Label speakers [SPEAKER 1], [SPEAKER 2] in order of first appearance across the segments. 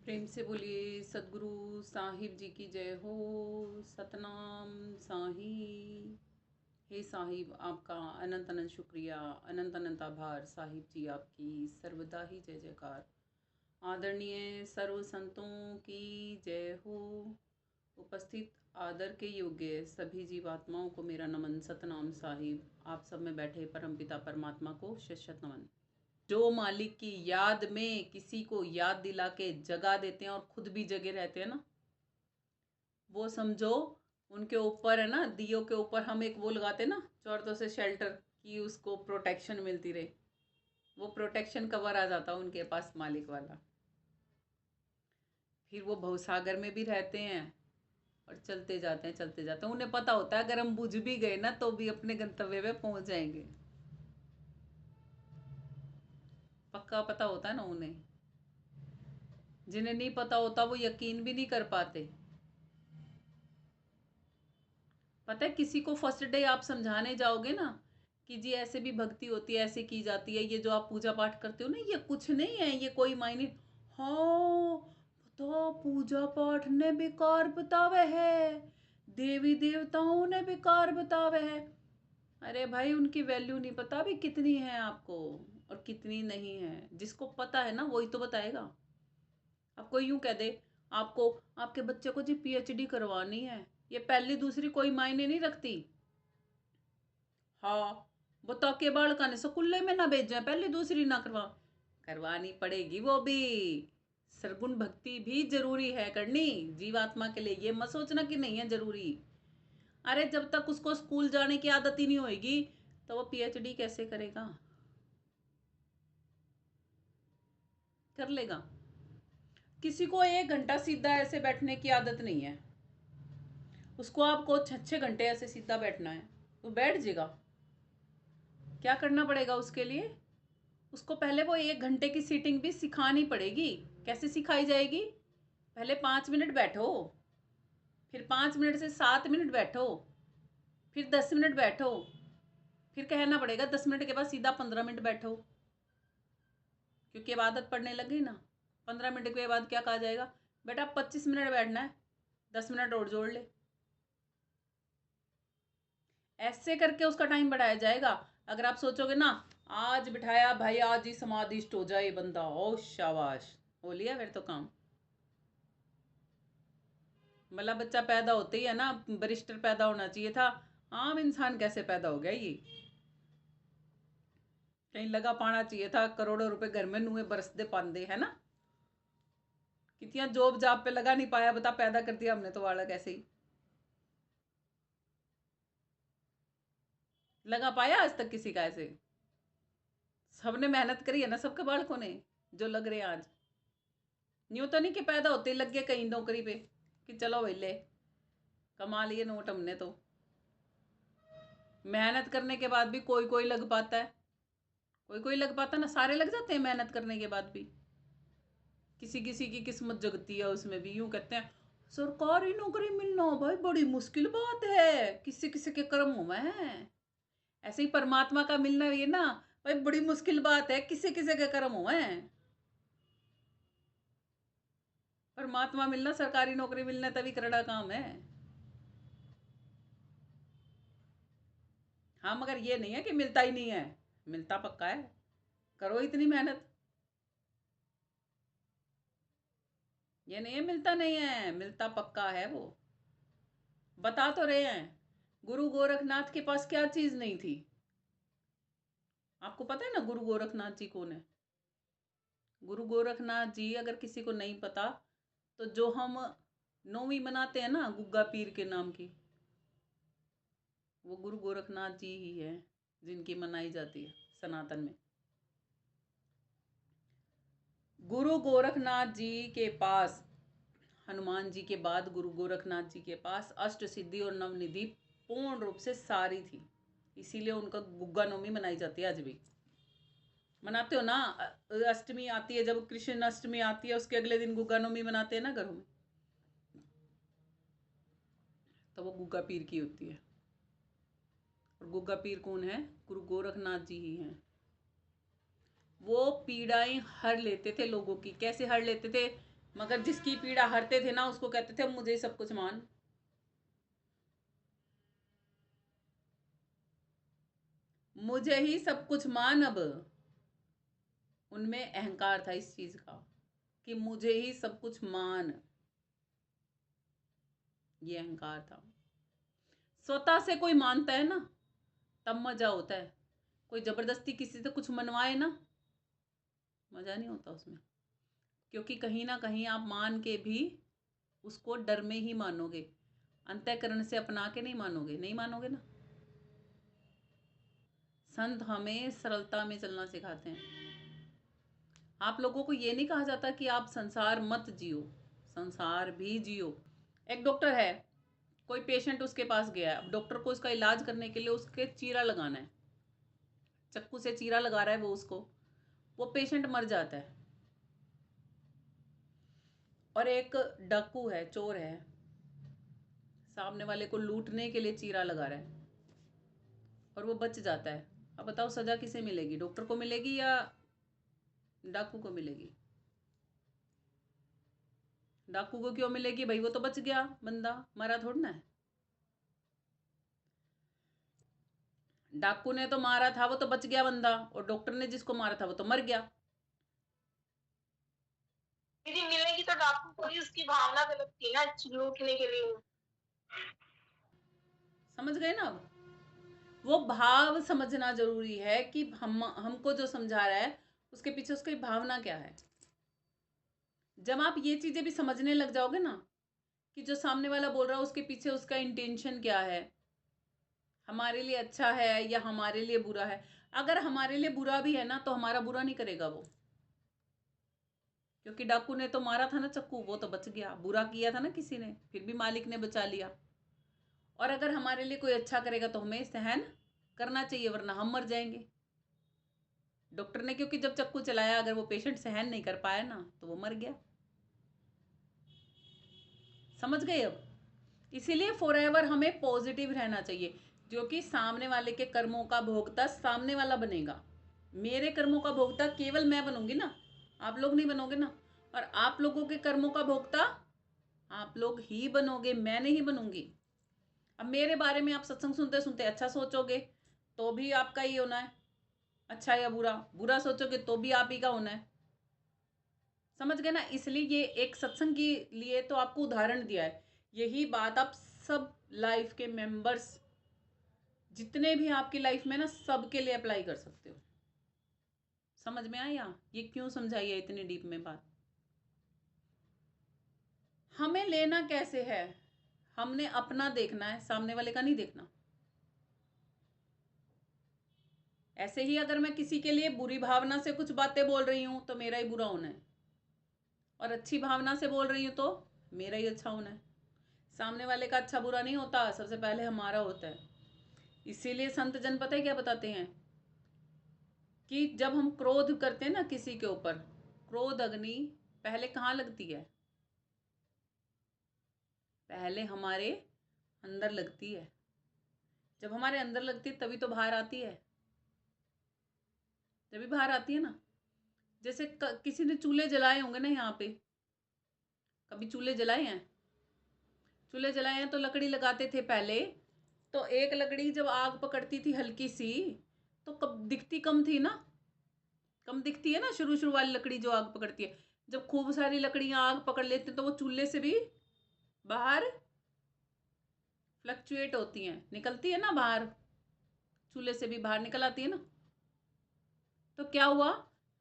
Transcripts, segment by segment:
[SPEAKER 1] प्रेम से बोलिए सदगुरु साहिब जी की जय हो। सतनाम साहिब। हे साहिब, आपका अनंत अनंत शुक्रिया, अनंत अनंत आभार। साहिब जी आपकी सर्वदा ही जय जयकार। आदरणीय सर्व संतों की जय हो। उपस्थित आदर के योग्य सभी जीवात्माओं को मेरा नमन। सतनाम साहिब। आप सब में बैठे परमपिता परमात्मा को शत शत नमन। जो मालिक की याद में किसी को याद दिला के जगा देते हैं और खुद भी जगे रहते हैं ना, वो समझो उनके ऊपर है ना, दियों के ऊपर हम एक वो लगाते ना चौरतों से शेल्टर, कि उसको प्रोटेक्शन मिलती रहे। वो प्रोटेक्शन कवर आ जाता उनके पास मालिक वाला। फिर वो भवसागर में भी रहते हैं और चलते जाते हैं चलते जाते हैं। उन्हें पता होता है अगर हम बुझ भी गए ना तो भी अपने गंतव्य पे पहुंच जाएंगे। पक्का पता होता है ना उन्हें। जिन्हें नहीं पता होता वो यकीन भी नहीं कर पाते। पता है, किसी को फर्स्ट डे आप समझाने जाओगे ना कि जी ऐसे भी भक्ति होती है, ऐसे की जाती है, ये जो आप पूजा पाठ करते हो ना ये कुछ नहीं है, ये कोई मायने। हाँ, पता पूजा पाठ ने बेकार बतावे है, देवी देवताओं ने बेकार बतावे है। अरे भाई, उनकी वैल्यू नहीं पता भी कितनी है आपको और कितनी नहीं है। जिसको पता है ना वही तो बताएगा। अब कोई यूं कह दे आपको, आपके बच्चे को जी पीएचडी करवानी है, ये पहली दूसरी कोई मायने नहीं रखती। हाँ, बता के बालका ने स्कूल में ना भेजा, पहली दूसरी ना करवानी पड़ेगी वो भी। सरगुण भक्ति भी जरूरी है करनी जीवात्मा के लिए, ये मत सोचना कि नहीं है जरूरी। अरे जब तक उसको स्कूल जाने की आदत ही नहीं होगी तो वो पीएचडी कैसे करेगा? कर लेगा? किसी को 1 घंटा सीधा ऐसे बैठने की आदत नहीं है, उसको आपको 6 6 घंटे ऐसे सीधा बैठना है, वो बैठ जाएगा। क्या करना पड़ेगा उसके लिए? उसको पहले वो 1 घंटे की सीटिंग भी सिखानी पड़ेगी। कैसे सिखाई जाएगी? पहले 5 मिनट बैठो, फिर 5 मिनट से 7 मिनट बैठो, फिर 10 मिनट बैठो, फिर कहना पड़ेगा 10 मिनट के बाद सीधा 15 मिनट बैठो। क्योंकि अब आदत पड़ने लग गई ना। 15 मिनट के बाद क्या कहा जाएगा? बेटा 25 मिनट बैठना है, 10 मिनट और जोड़ ले। ऐसे करके उसका टाइम बढ़ाया जाएगा। अगर आप सोचोगे ना आज बिठाया भाई, आज ही समाधिष्ट हो जाए बंदा, ओ शाबाश, हो लिया फिर तो काम। मतलब बच्चा पैदा होते ही है ना बरिस्टर पैदा होना चाहिए था, आम इंसान कैसे पैदा हो गया ये? कहीं लगा पाना चाहिए था करोड़ों रुपए घर में नुए बरसते पांदे, है ना? कितना जॉब जाब पे लगा नहीं पाया, बता पैदा कर दिया हमने तो बालक ऐसे ही। लगा पाया आज तक किसी का ऐसे? सबने मेहनत करी है ना, सबके बालकों ने जो लग रहे हैं आज। न्यू तो नहीं कि पैदा होते ही लग गए कहीं नौकरी पे कि चलो ले कमा लिए नोट हमने तो। मेहनत करने के बाद भी कोई कोई लग पाता है, कोई कोई लग पाता ना, सारे लग जाते हैं मेहनत करने के बाद भी। किसी किसी की किस्मत जगती है उसमें भी। यूं कहते हैं सरकारी नौकरी मिलना भाई बड़ी मुश्किल बात है, किसी किसी के कर्म हुए हैं। ऐसे ही परमात्मा का मिलना ये ना भाई बड़ी मुश्किल बात है, किसी किसी के कर्म हुए हैं। परमात्मा मिलना, सरकारी नौकरी मिलना तभी करड़ा काम है। हाँ, मगर ये नहीं है कि मिलता ही नहीं है, मिलता पक्का है। करो इतनी मेहनत। ये नहीं है मिलता नहीं है, मिलता पक्का है वो। बता तो रहे हैं, गुरु गोरखनाथ के पास क्या चीज नहीं थी? आपको पता है ना गुरु गोरखनाथ जी कौन है? गुरु गोरखनाथ जी अगर किसी को नहीं पता तो जो हम नौवीं मनाते हैं ना गुग्गा पीर के नाम की, वो गुरु गोरखनाथ जी ही है जिनकी मनाई जाती है सनातन में। गुरु गोरखनाथ जी के पास, हनुमान जी के बाद गुरु गोरखनाथ जी के पास अष्ट सिद्धि और नवनिधि पूर्ण रूप से सारी थी। इसीलिए उनका गुग्गा नवमी मनाई जाती है आज भी। मनाते हो ना? अष्टमी आती है, जब कृष्ण अष्टमी आती है उसके अगले दिन गुग्गा नवमी मनाते हैं ना घरों में, तो वो गुग्गा पीर की होती है। और गुग्गा पीर कौन है? गुरु गोरखनाथ जी ही हैं। वो पीड़ाएं हर लेते थे लोगों की। कैसे हर लेते थे? मगर जिसकी पीड़ा हरते थे ना उसको कहते थे अब मुझे ही सब कुछ मान। मुझे ही सब कुछ मान। अब उनमें अहंकार था इस चीज का कि मुझे ही सब कुछ मान, ये अहंकार था। स्वतः से कोई मानता है ना तब मजा होता है। कोई जबरदस्ती किसी से कुछ मनवाए ना, मजा नहीं होता उसमें, क्योंकि कहीं ना कहीं आप मान के भी उसको डर में ही मानोगे, अंतःकरण से अपना के नहीं मानोगे, नहीं मानोगे ना। संत हमें सरलता में चलना सिखाते हैं। आप लोगों को ये नहीं कहा जाता कि आप संसार मत जियो, संसार भी जियो। एक डॉक्टर है, कोई पेशेंट उसके पास गया है, अब डॉक्टर को उसका इलाज करने के लिए उसके चीरा लगाना है, चक्कू से चीरा लगा रहा है वो उसको, वो पेशेंट मर जाता है। और एक डाकू है, चोर है, सामने वाले को लूटने के लिए चीरा लगा रहा है और वो बच जाता है। अब बताओ सजा किसे मिलेगी, डॉक्टर को मिलेगी या डाकू को मिलेगी? डाकू को क्यों मिलेगी भाई, वो तो बच गया, बंदा मरा थोड़ा ना है। डाकू ने तो मारा था, वो तो बच गया बंदा, और डॉक्टर ने जिसको मारा था वो तो मर गया।
[SPEAKER 2] दीदी मिलेगी तो डाकू को ही उसकी भावना गलत थी ना, लूटने के लिए।
[SPEAKER 1] समझ गए ना? अब वो भाव समझना जरूरी है कि हमको जो समझा रहा है उसके पीछे उसकी भावना क्या है। जब आप ये चीजें भी समझने लग जाओगे ना कि जो सामने वाला बोल रहा है उसके पीछे उसका इंटेंशन क्या है, हमारे लिए अच्छा है या हमारे लिए बुरा है। अगर हमारे लिए बुरा भी है ना तो हमारा बुरा नहीं करेगा वो, क्योंकि डाकू ने तो मारा था ना चक्कू, वो तो बच गया। बुरा किया था ना किसी ने, फिर भी मालिक ने बचा लिया। और अगर हमारे लिए कोई अच्छा करेगा तो हमें सहन करना चाहिए, वरना हम मर जाएंगे। डॉक्टर ने क्योंकि जब चक्कू चलाया, अगर वो पेशेंट सहन नहीं कर पाया ना तो वो मर गया। समझ गए? अब इसीलिए फॉरएवर हमें पॉजिटिव रहना चाहिए, जो कि सामने वाले के कर्मों का भोगता सामने वाला बनेगा। मेरे कर्मों का भोगता केवल मैं बनूंगी ना, आप लोग नहीं बनोगे ना। और आप लोगों के कर्मों का भोगता आप लोग ही बनोगे, मैं नहीं बनूंगी। अब मेरे बारे में आप सत्संग सुनते सुनते अच्छा सोचोगे तो भी आपका ही होना है, अच्छा या बुरा। बुरा सोचोगे तो भी आप ही का होना है। समझ गए ना? इसलिए ये एक सत्संग के लिए तो आपको उदाहरण दिया है। यही बात आप सब लाइफ के मेंबर्स जितने भी आपकी लाइफ में ना, सबके लिए अप्लाई कर सकते हो। समझ में आया ये क्यों समझाई है इतनी डीप में बात? हमें लेना कैसे है, हमने अपना देखना है, सामने वाले का नहीं देखना। ऐसे ही अगर मैं किसी के लिए बुरी भावना से कुछ बातें बोल रही हूं तो मेरा ही बुरा होना है, और अच्छी भावना से बोल रही हूं तो मेरा ही अच्छा होना है। सामने वाले का अच्छा बुरा नहीं होता, सबसे पहले हमारा होता है। इसीलिए संत जन पता है क्या बताते हैं कि जब हम क्रोध करते हैं ना किसी के ऊपर, क्रोध अग्नि पहले कहाँ लगती है? पहले हमारे अंदर लगती है। जब हमारे अंदर लगती है तभी तो बाहर आती है, जब भी बाहर आती है ना। जैसे किसी ने चूल्हे जलाए होंगे ना यहाँ पे, कभी चूल्हे जलाए हैं? चूल्हे जलाए हैं तो लकड़ी लगाते थे पहले। तो एक लकड़ी जब आग पकड़ती थी हल्की सी, तो कब दिखती कम थी ना, कम दिखती है ना शुरू शुरू वाली लकड़ी जो आग पकड़ती है। जब खूब सारी लकड़ियां आग पकड़ लेती हैं तो वो चूल्हे से भी बाहर फ्लक्चुएट होती हैं, निकलती है ना बाहर, चूल्हे से भी बाहर निकल आती है ना। तो क्या हुआ,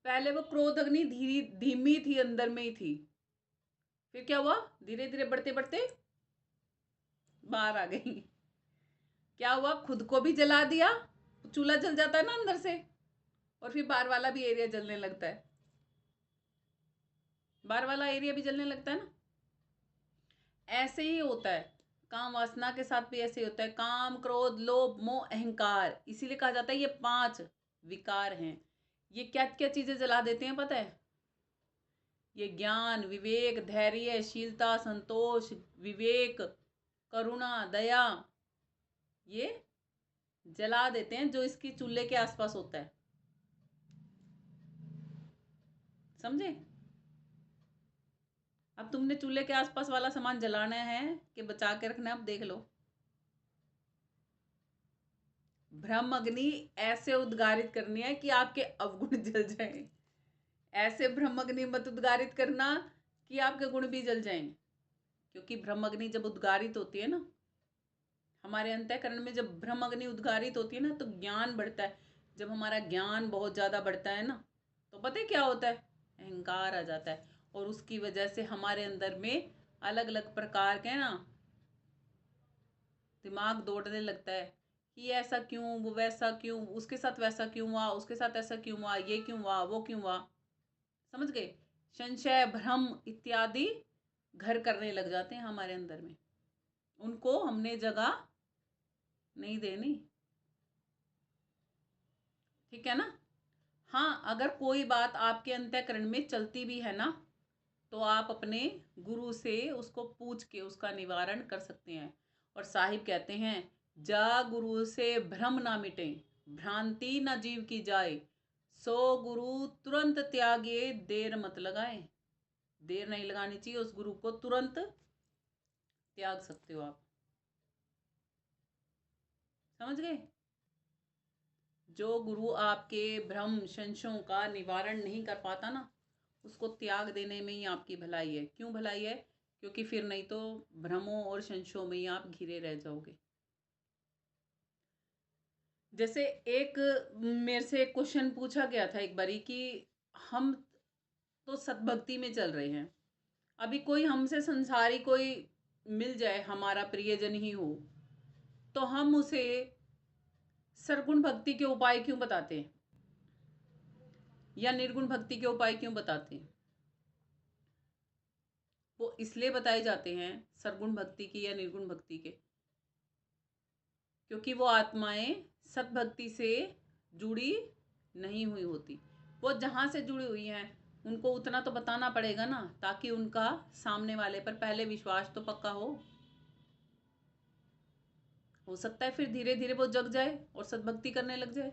[SPEAKER 1] पहले वो क्रोध अग्नि धीरे धीमी थी, अंदर में ही थी। फिर क्या हुआ, धीरे धीरे बढ़ते बढ़ते बाहर आ गई। क्या हुआ, खुद को भी जला दिया, चूल्हा जल जाता है ना अंदर से, और फिर बाहर वाला भी एरिया जलने लगता है, बाहर वाला एरिया भी जलने लगता है ना। ऐसे ही होता है काम वासना के साथ भी, ऐसे ही होता है। काम क्रोध लोभ मोह अहंकार, इसीलिए कहा जाता है ये 5 विकार हैं। ये क्या क्या चीजें जला देते हैं पता है? ये ज्ञान विवेक धैर्य शीलता संतोष विवेक करुणा दया, ये जला देते हैं जो इसकी चूल्हे के आसपास होता है। समझे? अब तुमने चूल्हे के आसपास वाला सामान जलाना है कि बचा के रखना है, अब देख लो। ब्रह्म अग्नि ऐसे उद्गारित करनी है कि आपके अवगुण जल जाएं। ऐसे ब्रह्म अग्नि मत उद्गारित करना कि आपके गुण भी जल जाएं, क्योंकि ब्रह्म अग्नि जब उद्गारित होती है ना, हमारे अंतःकरण में जब ब्रह्म अग्नि उद्गारित होती है ना, तो ज्ञान बढ़ता है। जब हमारा ज्ञान बहुत ज़्यादा बढ़ता है ना, तो पता है क्या होता है? अहंकार आ जाता है, और उसकी वजह से हमारे अंदर में अलग अलग प्रकार के ना दिमाग दौड़ने लगता है कि ऐसा क्यों, वो वैसा क्यों, उसके साथ वैसा क्यों हुआ, उसके साथ ऐसा क्यों हुआ, ये क्यों हुआ, वो क्यों हुआ। समझ गए? संशय, भ्रम इत्यादि घर करने लग जाते हैं हमारे अंदर में। उनको हमने जगह नहीं देनी। ठीक है ना? हाँ, अगर कोई बात आपके अंतःकरण में चलती भी है ना, तो आप अपने गुरु से उसको पूछ के उसका निवारण कर सकते हैं। और साहिब कहते हैं, जा गुरु से भ्रम ना मिटे, भ्रांति न जीव की जाए, सो गुरु तुरंत त्यागे, देर मत लगाए। देर नहीं लगानी चाहिए, उस गुरु को तुरंत त्याग सकते हो आप। समझ गए? जो गुरु आपके भ्रम संशयों का निवारण नहीं कर पाता ना, उसको त्याग देने में ही आपकी भलाई है। क्यों भलाई है? क्योंकि फिर नहीं तो भ्रमों और संशयों में ही आप घिरे रह जाओगे। जैसे एक मेरे से एक क्वेश्चन पूछा गया था एक बारी कि हम तो सतभक्ति में चल रहे हैं, अभी कोई हमसे संसारी कोई मिल जाए, हमारा प्रियजन ही हो, तो हम उसे सरगुण भक्ति के उपाय क्यों बताते हैं, या निर्गुण भक्ति के उपाय क्यों बताते हैं? वो इसलिए बताए जाते हैं सरगुण भक्ति की या निर्गुण भक्ति के, क्योंकि वो आत्माएं सतभक्ति से जुड़ी नहीं हुई होती। वो जहाँ से जुड़ी हुई हैं उनको उतना तो बताना पड़ेगा ना, ताकि उनका सामने वाले पर पहले विश्वास तो पक्का हो सकता है फिर धीरे धीरे वो जग जाए और सतभक्ति करने लग जाए।